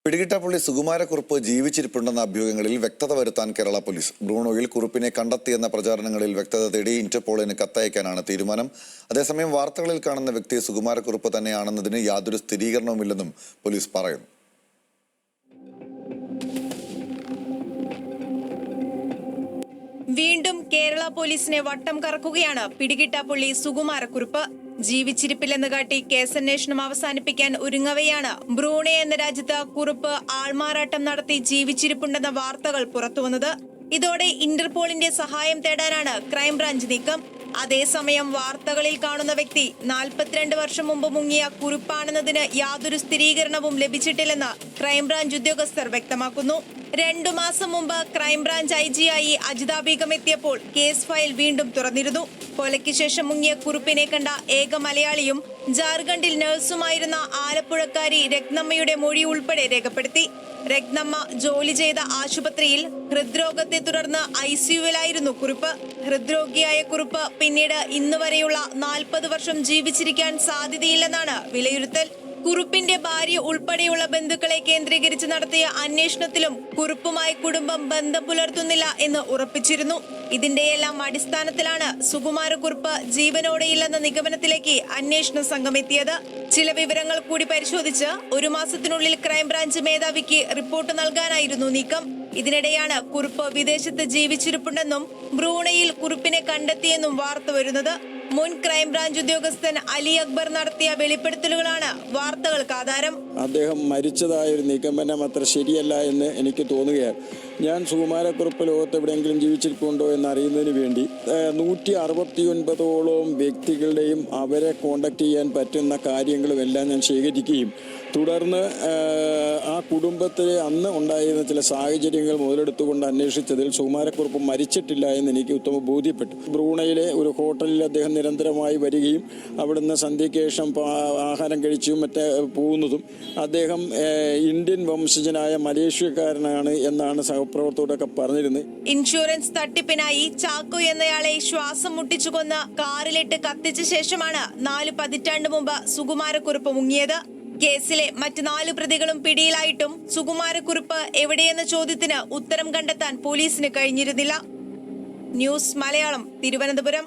പിടികിട്ടാപ്പള്ളി സുകുമാരക്കുറുപ്പ് ജീവിച്ചിരിപ്പുണ്ടെന്ന അഭ്യൂഹങ്ങളിൽ വ്യക്തത വരുത്താൻ കേരള പോലീസ്. ബ്രൂണോയിൽ കുറുപ്പിനെ കണ്ടെത്തിയെന്ന പ്രചാരണങ്ങളിൽ വ്യക്തത തേടി ഇന്റർപോളിന് കത്തയക്കാനാണ് തീരുമാനം. അതേസമയം വാർത്തകളിൽ കാണുന്ന വ്യക്തി സുകുമാരക്കുറുപ്പ് തന്നെയാണെന്നതിന് യാതൊരു സ്ഥിരീകരണവുമില്ലെന്നും പോലീസ് പറയുന്നു. വീണ്ടും കേരള പോലീസിനെ വട്ടം കറക്കുകയാണ് പിടികിട്ടാപ്പള്ളി സുകുമാരക്കുറുപ്പ്. ജീവിച്ചിരിപ്പില്ലെന്ന് കാട്ടി കേസന്വേഷണം അവസാനിപ്പിക്കാൻ ഒരുങ്ങവെയാണ് ബ്രൂണെ എന്ന രാജ്യത്ത് കുറുപ്പ് ആൾമാറാട്ടം നടത്തി ജീവിച്ചിരിപ്പുണ്ടെന്ന വാർത്തകൾ പുറത്തുവന്നത്. ഇതോടെ ഇന്റർപോളിന്റെ സഹായം തേടാനാണ് ക്രൈംബ്രാഞ്ച് നീക്കം. അതേസമയം വാർത്തകളിൽ കാണുന്ന വ്യക്തി 42 വർഷം മുമ്പ് മുങ്ങിയ കുറുപ്പാണെന്നതിന് യാതൊരു സ്ഥിരീകരണവും ലഭിച്ചിട്ടില്ലെന്ന് ക്രൈംബ്രാഞ്ച് ഉദ്യോഗസ്ഥർ വ്യക്തമാക്കുന്നു. 2 മാസം മുമ്പ് ക്രൈംബ്രാഞ്ച് IG ആയി അജിത ബീഗം എത്തിയപ്പോൾ കേസ് ഫയൽ വീണ്ടും തുറന്നിരുന്നു. കൊലയ്ക്ക് ശേഷം മുങ്ങിയ കുറുപ്പിനെ കണ്ട ഏക മലയാളിയും ജാർഖണ്ഡിൽ നഴ്സുമായിരുന്ന ആലപ്പുഴക്കാരി രത്നമ്മയുടെ മൊഴി ഉൾപ്പെടെ രേഖപ്പെടുത്തി. രത്നമ്മ ജോലി ചെയ്ത ആശുപത്രിയിൽ ഹൃദ്രോഗത്തെ തുടർന്ന് ICUവിലായിരുന്നു കുറുപ്പ്. ഹൃദ്രോഗിയായ കുറുപ്പ് പിന്നീട് ഇന്നുവരെയുള്ള 40 വർഷം ജീവിച്ചിരിക്കാൻ സാധ്യതയില്ലെന്നാണ് വിലയിരുത്തൽ. കുറുപ്പിന്റെ ഭാര്യ ഉൾപ്പെടെയുള്ള ബന്ധുക്കളെ കേന്ദ്രീകരിച്ച് നടത്തിയ അന്വേഷണത്തിലും കുറുപ്പുമായി കുടുംബം ബന്ധം പുലർത്തുന്നില്ല എന്ന് ഉറപ്പിച്ചിരുന്നു. ഇതിന്റെയെല്ലാം അടിസ്ഥാനത്തിലാണ് സുകുമാരക്കുറുപ്പ് ജീവനോടെയില്ലെന്ന നിഗമനത്തിലേക്ക് അന്വേഷണ സംഘം എത്തിയത്. ചില വിവരങ്ങൾ കൂടി പരിശോധിച്ച് 1 മാസത്തിനുള്ളിൽ ക്രൈംബ്രാഞ്ച് മേധാവിക്ക് റിപ്പോർട്ട് നൽകാനായിരുന്നു നീക്കം. ഇതിനിടെയാണ് കുറുപ്പ് വിദേശത്ത് ജീവിച്ചിരിപ്പുണ്ടെന്നും ബ്രൂണയിൽ കുറുപ്പിനെ കണ്ടെത്തിയെന്നും വാർത്ത വരുന്നത്. മുൻ ക്രൈംബ്രാഞ്ച് ഉദ്യോഗസ്ഥൻ അലി അക്ബർ നടത്തിയ വെളിപ്പെടുത്തലുകളാണ് വാർത്തകൾക്ക് ആധാരം. അദ്ദേഹം മരിച്ചതായ ഒരു നിഗമനം അത്ര ശരിയല്ല എന്ന് എനിക്ക് തോന്നുകയാണ്. ഞാൻ സുകുമാരക്കുറുപ്പ് ലോകത്ത് എവിടെയെങ്കിലും ജീവിച്ചിരിപ്പുണ്ടോ എന്നറിയുന്നതിന് വേണ്ടി 169ഓളം വ്യക്തികളുടെയും അവരെ കോണ്ടാക്ട് ചെയ്യാൻ പറ്റുന്ന കാര്യങ്ങളും എല്ലാം ഞാൻ ശേഖരിക്കുകയും തുടർന്ന് ആ കുടുംബത്തിലെ അന്ന് ഉണ്ടായിരുന്ന ചില സാഹചര്യങ്ങൾ മുതലെടുത്തുകൊണ്ട് അന്വേഷിച്ചതിൽ സുകുമാരക്കുറുപ്പ് മരിച്ചിട്ടില്ല എന്ന് എനിക്ക് ഉത്തമ ബോധ്യപ്പെട്ടു. ബ്രൂണയിലെ ഒരു ഹോട്ടലിൽ അദ്ദേഹം നിരന്തരമായി വരികയും അവിടുന്ന് സന്ധ്യയ്ക്ക് ശേഷം ആഹാരം കഴിച്ചും മറ്റേ പോകുന്നതും അദ്ദേഹം ഇന്ത്യൻ വംശജനായ മലേഷ്യക്കാരനാണ് എന്നാണ് സഹപ്രവർത്തകരൊക്കെ പറഞ്ഞിരുന്നത്. ഇൻഷുറൻസ് തട്ടിപ്പിനായി ചാക്കോ എന്നയാളെ ശ്വാസം മുട്ടിച്ചു കൊന്ന് കാറിലിട്ട് കത്തിച്ച ശേഷമാണ് 4 പതിറ്റാണ്ട് മുമ്പ് സുകുമാരക്കുറുപ്പ് മുങ്ങിയത്. കേസിലെ മറ്റ് 4 പ്രതികളും പിടിയിലായിട്ടും സുകുമാരക്കുറുപ്പ് എവിടെയെന്ന ചോദ്യത്തിന് ഉത്തരം കണ്ടെത്താൻ പോലീസിന് കഴിഞ്ഞിരുന്നില്ല. ന്യൂസ് മലയാളം, തിരുവനന്തപുരം.